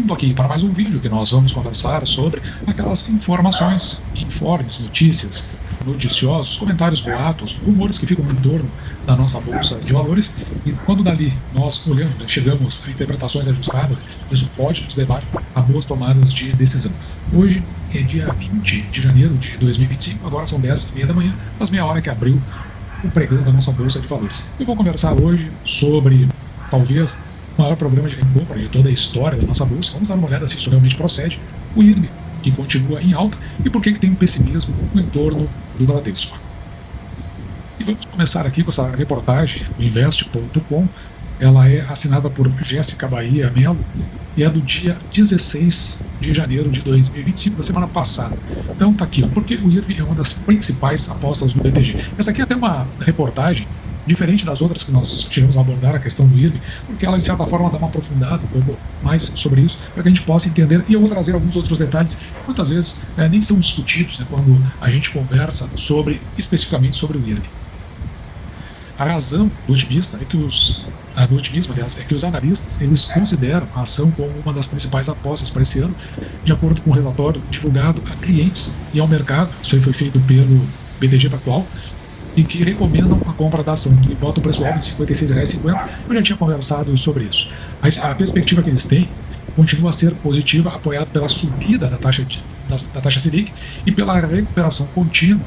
Bem-vindo aqui para mais um vídeo que nós vamos conversar sobre aquelas informações, informes, notícias, noticiosos, comentários, boatos, rumores que ficam em torno da nossa bolsa de valores, e quando dali nós olhamos, chegamos a interpretações ajustadas, isso pode nos levar a boas tomadas de decisão. Hoje é dia 20 de janeiro de 2025, agora são 10h30 da manhã, às meia hora que abriu o pregão da nossa bolsa de valores. Eu vou conversar hoje sobre, talvez, o maior problema de recompra de toda a história da nossa bolsa. Vamos dar uma olhada se isso realmente procede. O IRB, que continua em alta, e por que tem um pessimismo no entorno do Bradesco. E vamos começar aqui com essa reportagem do Invest.com. Ela é assinada por Jéssica Bahia Mello e é do dia 16 de janeiro de 2025, da semana passada. Então tá aqui, porque o IRB é uma das principais apostas do BTG. Essa aqui é até uma reportagem diferente das outras que nós tivemos a abordar a questão do IRB, porque ela de certa forma dá uma aprofundada um pouco mais sobre isso, para que a gente possa entender, e eu vou trazer alguns outros detalhes que muitas vezes nem são discutidos, né, quando a gente conversa especificamente sobre o IRB. A razão do otimismo é que os analistas eles consideram a ação como uma das principais apostas para esse ano, de acordo com o relatório divulgado a clientes e ao mercado. Isso aí foi feito pelo BTG Pactual, e que recomendam a compra da ação, que bota o preço-alvo de R$ 56,50. Eu já tinha conversado sobre isso. A perspectiva que eles têm continua a ser positiva, apoiada pela subida da taxa Selic e pela recuperação contínua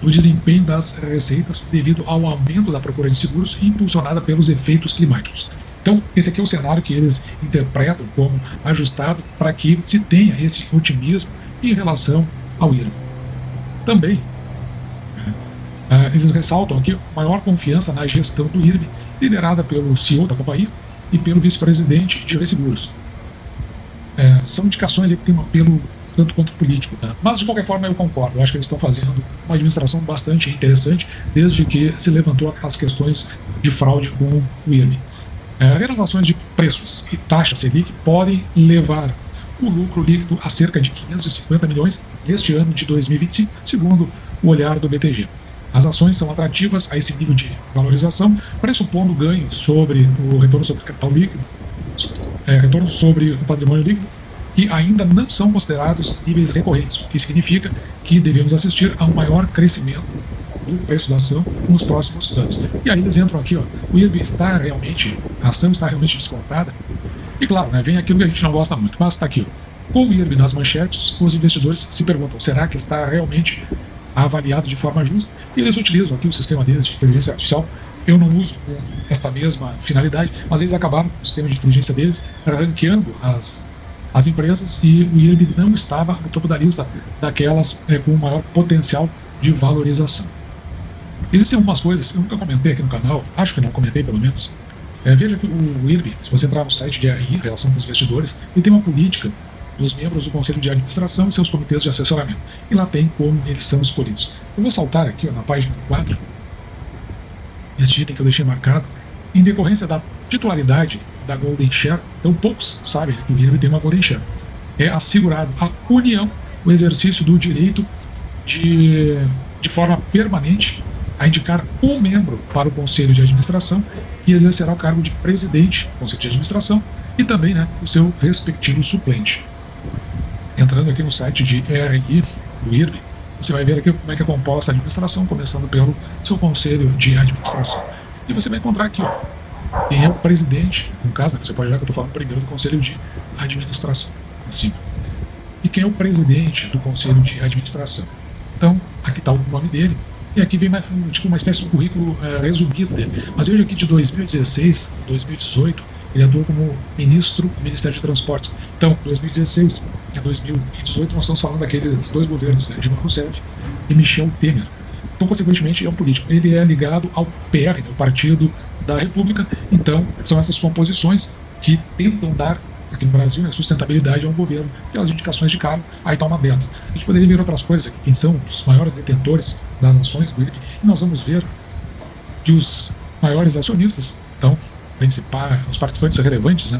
do desempenho das receitas devido ao aumento da procura de seguros impulsionada pelos efeitos climáticos. Então, esse aqui é o cenário que eles interpretam como ajustado para que se tenha esse otimismo em relação ao IRB. Também, eles ressaltam aqui maior confiança na gestão do IRB, liderada pelo CEO da companhia e pelo vice-presidente de resseguros. São indicações que têm um apelo tanto quanto político, tá? Mas de qualquer forma eu concordo, eu acho que eles estão fazendo uma administração bastante interessante desde que se levantou as questões de fraude com o IRB. Renovações de preços e taxa Selic podem levar o lucro líquido a cerca de 550 milhões neste ano de 2025, segundo o olhar do BTG. As ações são atrativas a esse nível de valorização, pressupondo ganho sobre o retorno sobre o capital líquido, retorno sobre o patrimônio líquido, que ainda não são considerados níveis recorrentes, o que significa que devemos assistir a um maior crescimento do preço da ação nos próximos anos. E aí eles entram aqui, o IRB a ação está realmente descontada, e claro, vem aquilo que a gente não gosta muito, mas está aqui, com o IRB nas manchetes, os investidores se perguntam, será que está realmente avaliado de forma justa? E eles utilizam aqui o sistema deles de inteligência artificial. Eu não uso com esta mesma finalidade, mas eles acabaram com o sistema de inteligência deles ranqueando as empresas, e o IRB não estava no topo da lista daquelas com maior potencial de valorização. Existem algumas coisas que eu nunca comentei aqui no canal, acho que não comentei pelo menos. Veja que o IRB, se você entrar no site de RI, Relação com os Investidores, ele tem uma política dos membros do Conselho de Administração e seus comitês de assessoramento. E lá tem como eles são escolhidos. Eu vou saltar aqui na página 4, este item que eu deixei marcado, em decorrência da titularidade da Golden Share. Então poucos sabem que o IRB tem uma Golden Share. É assegurado à União o exercício do direito de forma permanente a indicar um membro para o Conselho de Administração, que exercerá o cargo de presidente do Conselho de Administração e também o seu respectivo suplente. Entrando aqui no site de RI do IRB, você vai ver aqui como é que é composta a administração, começando pelo seu conselho de administração. E você vai encontrar aqui quem é o presidente, no caso, você pode olhar que eu estou falando primeiro do conselho de administração, assim. E quem é o presidente do conselho de administração. Então, aqui está o nome dele, e aqui vem uma espécie de currículo resumido dele. Mas veja aqui de 2016 a 2018, ele atuou como ministro do Ministério de Transportes. Então, 2016 a 2018, nós estamos falando daqueles dois governos, Dilma Rousseff e Michel Temer. Então, consequentemente, é um político. Ele é ligado ao PR, o Partido da República. Então, são essas composições que tentam dar, aqui no Brasil, sustentabilidade a um governo. Pelas indicações de cargo, aí está uma delas. A gente poderia ver outras coisas aqui, quem são os maiores detentores das ações do IRB, e nós vamos ver que os maiores acionistas, então, os participantes relevantes,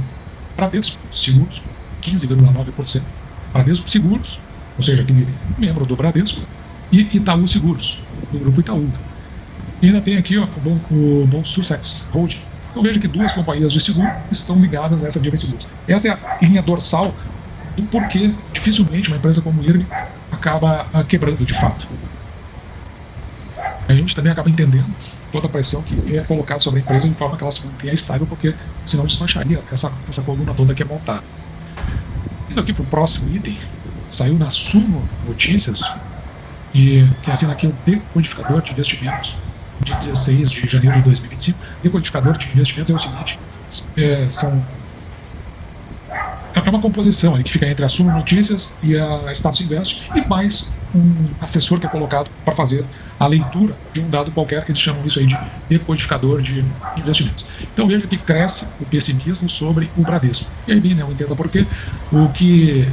Bradesco Seguros, 15,9%. Bradesco Seguros, ou seja, aquele membro do Bradesco, e Itaú Seguros, do grupo Itaú. E ainda tem aqui o Bom Sussex Holding, Então veja que duas companhias de seguro estão ligadas a essa Diva Seguros. Essa é a linha dorsal do porquê dificilmente uma empresa como o IRB acaba quebrando de fato. A gente também acaba entendendo toda a pressão que é colocada sobre a empresa de forma que ela se mantenha estável, porque senão desmancharia essa coluna toda que é montada. Indo aqui para o próximo item, saiu na Suno Notícias, e quem assina aqui é o Decodificador de Investimentos, dia 16 de janeiro de 2025. Decodificador de Investimentos é o seguinte, é uma composição ali que fica entre a Suno Notícias e a Status Invest, e mais um assessor que é colocado para fazer a leitura de um dado qualquer, eles chamam isso aí de decodificador de investimentos. Então veja que cresce o pessimismo sobre o Bradesco. E aí, né, eu entendo por quê, o que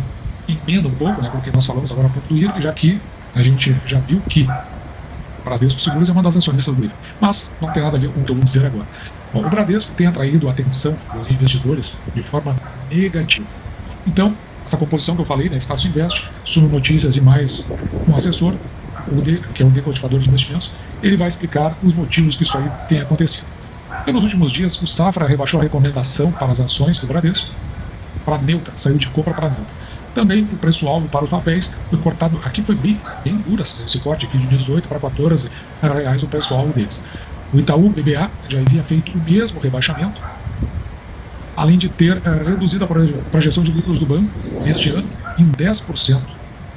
emenda um pouco, né, porque nós falamos agora há pouco do IRB, já que a gente já viu que o Bradesco Seguros é uma das acionistas do IRB. Mas não tem nada a ver com o que eu vou dizer agora. Bom, o Bradesco tem atraído a atenção dos investidores de forma negativa. Então, essa composição que eu falei, né, Status Invest, Suno Notícias e mais um assessor, que é o decodificador de investimentos, ele vai explicar os motivos que isso aí tem acontecido. Então, nos últimos dias, o Safra rebaixou a recomendação para as ações do Bradesco para neutra, saiu de compra para neutra. Também o preço-alvo para os papéis foi cortado, aqui foi bem duro esse corte aqui de 18 para 14 reais o preço-alvo deles. O Itaú BBA já havia feito o mesmo rebaixamento, além de ter reduzido a projeção de lucros do banco neste ano em 10%,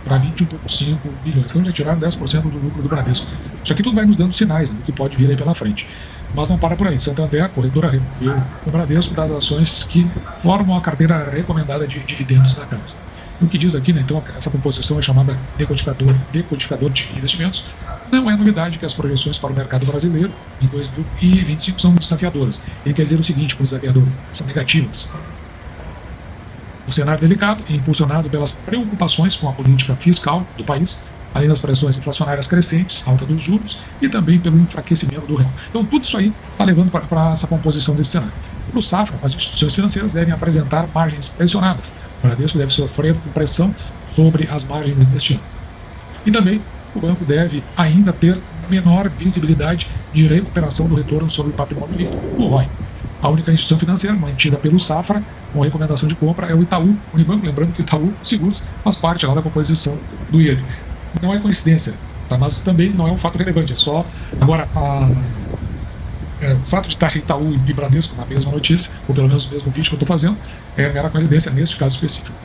para 21,5 bilhões. Então já tiraram 10% do lucro do Bradesco. Isso aqui tudo vai nos dando sinais, né, do que pode vir aí pela frente. Mas não para por aí. Santander, a corretora, removeu o Bradesco das ações que formam a carteira recomendada de dividendos da casa. O que diz aqui, né, então, essa composição é chamada decodificador de investimentos. Não é novidade que as projeções para o mercado brasileiro em 2025 são desafiadoras. Ele quer dizer o seguinte com desafiadoras, são negativas. O cenário delicado é impulsionado pelas preocupações com a política fiscal do país, além das pressões inflacionárias crescentes, alta dos juros e também pelo enfraquecimento do real. Então tudo isso aí está levando para essa composição desse cenário. Para o Safra, as instituições financeiras devem apresentar margens pressionadas. O Bradesco deve sofrer com pressão sobre as margens deste ano. E também o banco deve ainda ter menor visibilidade de recuperação do retorno sobre o patrimônio líquido, o ROI. A única instituição financeira mantida pelo Safra com recomendação de compra é o Itaú Unibanco, lembrando que o Itaú Seguros faz parte lá da composição do IRB. Não é coincidência, tá? Mas também não é um fato relevante, é só... Agora, o fato de estar Itaú e Bradesco na mesma notícia, ou pelo menos no mesmo vídeo que eu estou fazendo, é mera coincidência neste caso específico.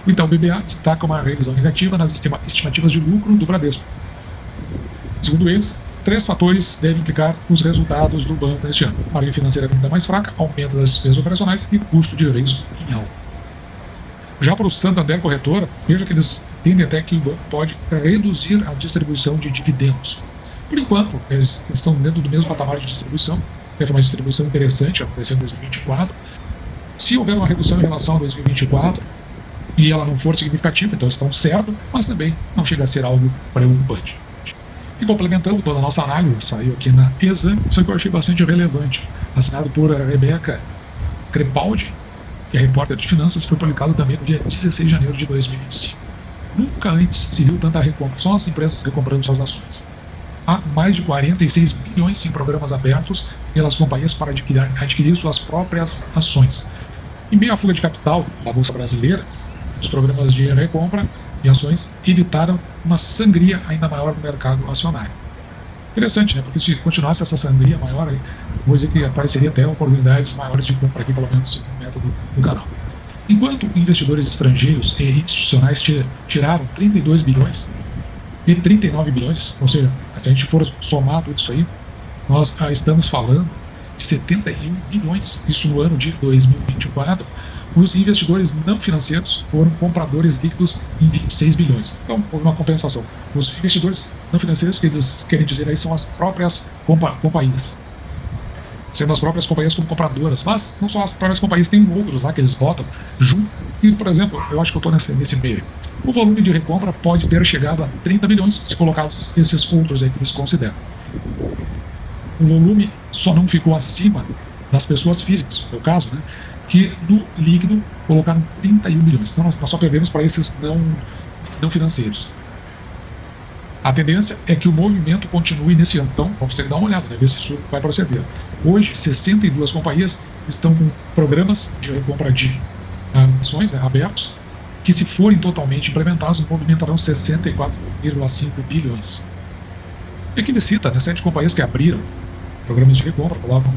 O Itaú BBA destaca uma revisão negativa nas estimativas de lucro do Bradesco. Segundo eles, 3 fatores devem implicar os resultados do banco neste ano: margem financeira ainda mais fraca, aumento das despesas operacionais e custo de risco em alta. Já para o Santander Corretora, veja que eles entendem até que o banco pode reduzir a distribuição de dividendos. Por enquanto, eles estão dentro do mesmo patamar de distribuição, teve uma distribuição interessante acontecendo em 2024. Se houver uma redução em relação a 2024 e ela não for significativa, então estão certo, mas também não chega a ser algo preocupante. E complementando toda a nossa análise, saiu aqui na Exame, isso que eu achei bastante relevante, assinado por Rebeca Crepaldi, que é repórter de finanças, foi publicado também no dia 16 de janeiro de 2025. Nunca antes se viu tanta recompra, só as empresas recomprando suas ações. Há mais de 46 bilhões em programas abertos pelas companhias para adquirir suas próprias ações. Em meio à fuga de capital da Bolsa Brasileira, os programas de recompra de ações evitaram uma sangria ainda maior no mercado acionário. Interessante, né? Porque se continuasse essa sangria maior, aí, vou dizer que apareceria até oportunidades maiores de compra aqui, pelo menos no método do canal. Enquanto investidores estrangeiros e institucionais tiraram 32 bilhões e 39 bilhões, ou seja, se a gente for somar tudo isso aí, nós estamos falando de 71 bilhões, isso no ano de 2024, os investidores não financeiros foram compradores líquidos em 26 bilhões. Então, houve uma compensação. Os investidores não financeiros, que eles querem dizer aí, são as próprias companhias. Sendo as próprias companhias como compradoras. Mas não só as próprias companhias, tem outros lá que eles botam junto. E, por exemplo, eu acho que eu estou nesse meio. O volume de recompra pode ter chegado a 30 bilhões, se colocados esses outros aí que eles consideram. O volume só não ficou acima das pessoas físicas, no caso, né? Que no líquido colocaram 31 bilhões. Então nós só perdemos para esses não financeiros. A tendência é que o movimento continue nesse ano. Então, vamos ter que dar uma olhada, né, ver se isso vai proceder. Hoje, 62 companhias estão com programas de recompra de ações, né, abertos, que, se forem totalmente implementados, movimentarão 64,5 bilhões. E aqui ele cita, né, 7 companhias que abriram programas de recompra, colocam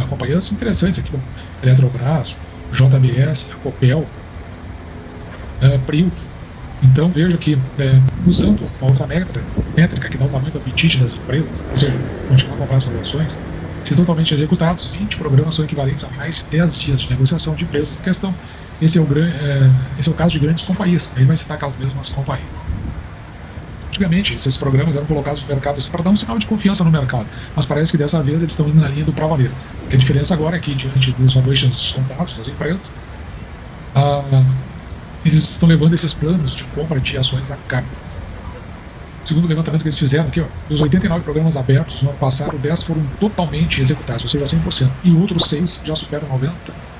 companhias interessantes aqui, como Eletrobras, JBS, a Copel, Prio. Então veja que, usando uma outra métrica que dá o tamanho do apetite das empresas, ou seja, continuar a comprar suas ações, se totalmente executados, 20 programas são equivalentes a mais de 10 dias de negociação de empresas em questão. Esse é o caso de grandes companhias. Aí vai citar aquelas mesmas companhias. Antigamente, esses programas eram colocados no mercado para dar um sinal de confiança no mercado, mas parece que dessa vez eles estão indo na linha do pra valer. A diferença agora é que, diante dos valuations descontados das empresas, eles estão levando esses planos de compra de ações a cabo. Segundo o levantamento que eles fizeram aqui, dos 89 programas abertos no ano passado, 10 foram totalmente executados, ou seja, 100%, e outros 6 já superam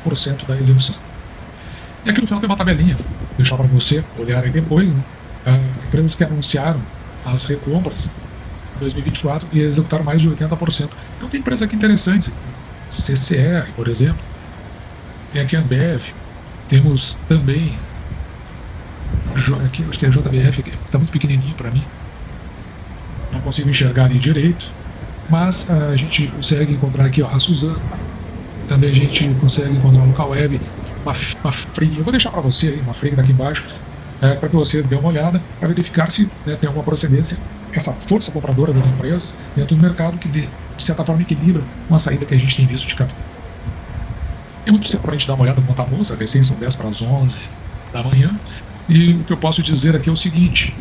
90% da execução. E aqui no final tem uma tabelinha, vou deixar para você olhar aí depois, né? Empresas que anunciaram as recompras em 2024 e executaram mais de 80%. Então tem empresa aqui interessante, CCR, por exemplo, tem aqui a Ambev, temos também, aqui acho que é a JBF, que está muito pequenininho para mim, não consigo enxergar ali direito, mas a gente consegue encontrar aqui, a Suzano, também a gente consegue encontrar no Local Web, uma Free, eu vou deixar para você aí, uma Free que está aqui embaixo, para que você dê uma olhada, para verificar se, né, tem alguma procedência, essa força compradora das empresas dentro do mercado que, de certa forma, equilibra uma saída que a gente tem visto de capital. É muito cedo para a gente dar uma olhada no montar a bolsa, recém são 10 para as 11 da manhã, e o que eu posso dizer aqui é o seguinte: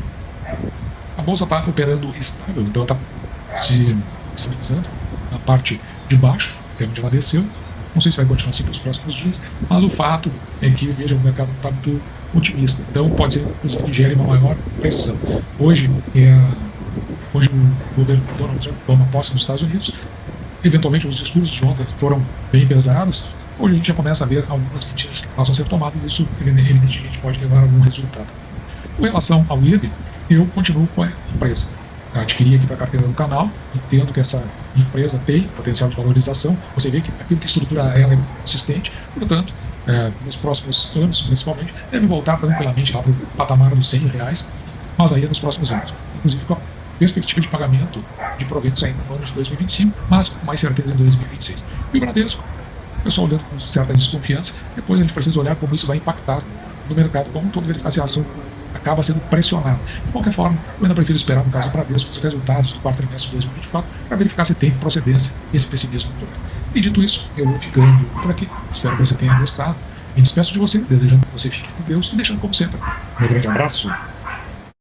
a bolsa está operando estável, então está se estabilizando na parte de baixo, até onde ela desceu. Não sei se vai continuar assim para os próximos dias, mas o fato é que, veja, o mercado está muito otimista. Então pode ser, inclusive, que gere uma maior pressão. Hoje o governo Donald Trump toma posse nos Estados Unidos. Eventualmente os discursos de ontem foram bem pesados. Hoje a gente já começa a ver algumas medidas que passam a ser tomadas e isso evidentemente pode levar a algum resultado. Com relação ao IRB, eu continuo com a empresa. Eu adquiri aqui para a carteira do canal, entendo que essa empresa tem potencial de valorização, você vê que aquilo que estrutura ela é consistente, portanto, nos próximos anos, principalmente, deve voltar tranquilamente lá para o patamar dos R$100, mas aí é nos próximos anos, inclusive com a perspectiva de pagamento de proventos ainda no ano de 2025, mas com mais certeza em 2026. E o Bradesco, o pessoal olhando com certa desconfiança, depois a gente precisa olhar como isso vai impactar no mercado como todo, verificar se a ação acaba sendo pressionada. De qualquer forma, eu ainda prefiro esperar, no caso do Bradesco, os resultados do quarto trimestre de 2024 para verificar se tem procedência esse pessimismo todo. E dito isso, eu vou ficando por aqui. Espero que você tenha gostado. Me despeço de você, desejando que você fique com Deus e deixando, como sempre, um grande abraço.